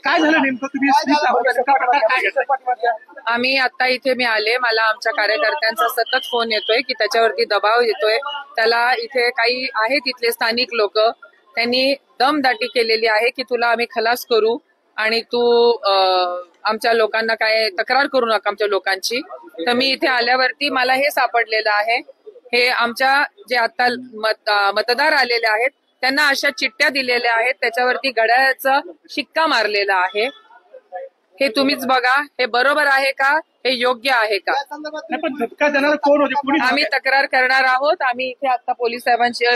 काय झालं नेमकं तुम्ही? आम्ही आता इथे मी आले, मला आमच्या कार्यकर्त्यांचा सतत फोन येतोय की त्याच्यावरती दबाव येतोय. त्याला इथे काही आहेत इथले स्थानिक लोक, त्यांनी दमदाटी केलेली आहे की तुला आम्ही खलास करू आणि तू आमच्या लोकांना काय तक्रार करू नका आमच्या लोकांची. तर मी इथे आल्यावरती मला हे सापडलेलं आहे. हे आमच्या जे आता मतदार आलेले आहेत त्यांना अशा चिठ्ठ्या दिलेल्या आहेत, त्याच्यावरती घड्याळाचा शिक्का मारलेला आहे. हे तुम्हीच बघा, हे बरोबर आहे का, हे योग्य आहे का? आम्ही तक्रार करणार आहोत. आम्ही इथे आता पोलीस साहेबांशी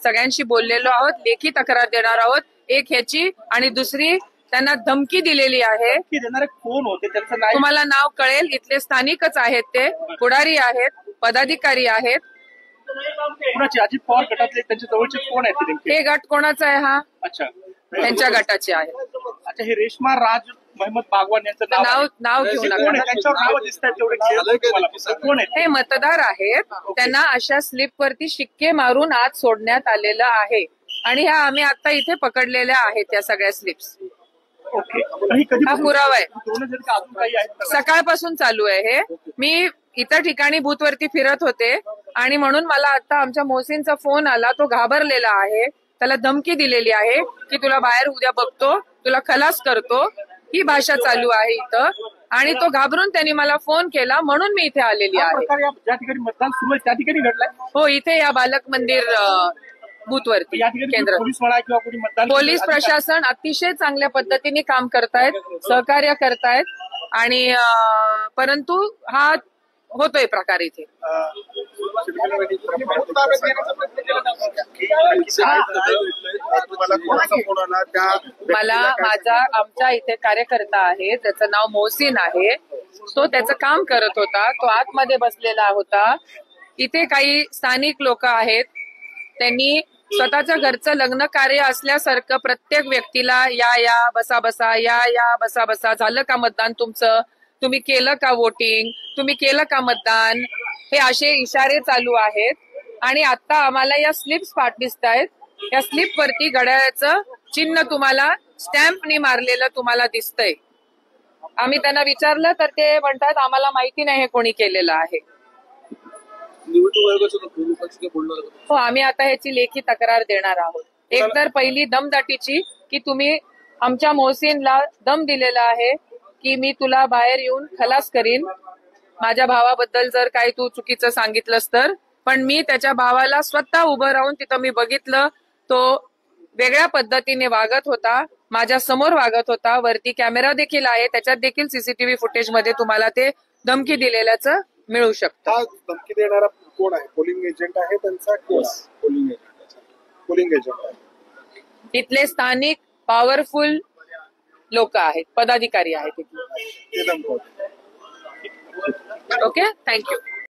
सगळ्यांशी बोललेलो आहोत, लेखी तक्रार देणार आहोत. एक ह्याची आणि दुसरी त्यांना धमकी दिलेली आहे. कोण होते त्यांचं तुम्हाला नाव कळेल, इथले स्थानिकच आहेत, ते पुढारी आहेत, पदाधिकारी आहेत. अजित पवार गटातले त्यांच्या जवळचे कोण आहेत? हे गट कोणाचा आहे हा? अच्छा, त्यांच्या गटाचे आहे. अच्छा, हे रेश्मा राज महमद बागवान यांचं नाव घेऊ नका. त्यांच्यावर नाव दिसतात तेवढे कोण आहेत? हे मतदार आहेत, त्यांना अशा स्लिपवरती शिक्के मारून आत सोडण्यात आलेलं आहे आणि ह्या आम्ही आता इथे पकडलेल्या आहेत त्या सगळ्या स्लिप्स. हा पुरावा आहे. सकाळपासून चालू आहे हे. मी इतर ठिकाणी बूथवरती फिरत होते आणि म्हणून मला आता आमच्या मोहसिनचा फोन आला. तो घाबरलेला आहे, त्याला धमकी दिलेली आहे की तुला बाहेर उद्या बघतो, तुला खलास करतो, ही भाषा चालू आहे इथं. आणि तो घाबरून त्यांनी मला फोन केला, म्हणून मी इथे आलेली आहे. ज्या ठिकाणी मतदान सुरू आहे त्या ठिकाणी घडलाय. हो, इथे या बालक मंदिर बूथवरती केंद्र. पोलीस प्रशासन अतिशय चांगल्या पद्धतीने काम करतायत, सहकार्य करतायत आणि परंतु हा होतोय प्रकार इथे. मला आमच्या इथे कार्यकर्ता आहे, त्याचं नाव मोहसिन आहे. तो त्याचं काम करत होता, तो आतमध्ये बसलेला होता. इथे काही स्थानिक लोक आहेत, त्यांनी स्वतःच्या घरचं लग्न कार्य असल्यासारखं प्रत्येक व्यक्तीला या बसा बसा, या बसा बसा, झालं का मतदान तुमचं, तुम्ही केलं का वोटिंग, तुम्ही केलं का मतदान, हे असे इशारे चालू आहेत. आणि आता आम्हाला या स्लिप्स दिसत आहेत. या स्लिप वरती घड्याळाचं चिन्ह तुम्हाला स्टॅम्पनी मारलेलं तुम्हाला दिसतंय. आम्ही त्यांना विचारलं तर ते म्हणतात आम्हाला माहिती नाही हे कोणी केलेलं आहे. हो, आम्ही आता ह्याची लेखी तक्रार देणार आहोत. एक तर पहिली दमदाटीची की तुम्ही आमच्या मोहसिनला दम दिलेला आहे की मी तुला बाहेर येऊन खलास करीन माझ्या भावाबद्दल जर काही तू चुकीचं सांगितलंस तर. पण मी त्याच्या भावाला स्वतः उभं राहून तिथं मी बघितलं, तो वेगळ्या पद्धतीने वागत होता, माझ्या समोर वागत होता. वरती कॅमेरा देखील आहे, त्याच्यात देखील सीसीटीव्ही फुटेज मध्ये तुम्हाला ते धमकी दिलेल्याचं मिळू शकतं. धमकी देणारा कोण आहे? पोलिंग एजंट आहे त्यांचा? पोलिंग एजंट आहे. तिथले स्थानिक पॉवरफुल लोक आहेत, पदाधिकारी आहेत. Okay, thank you.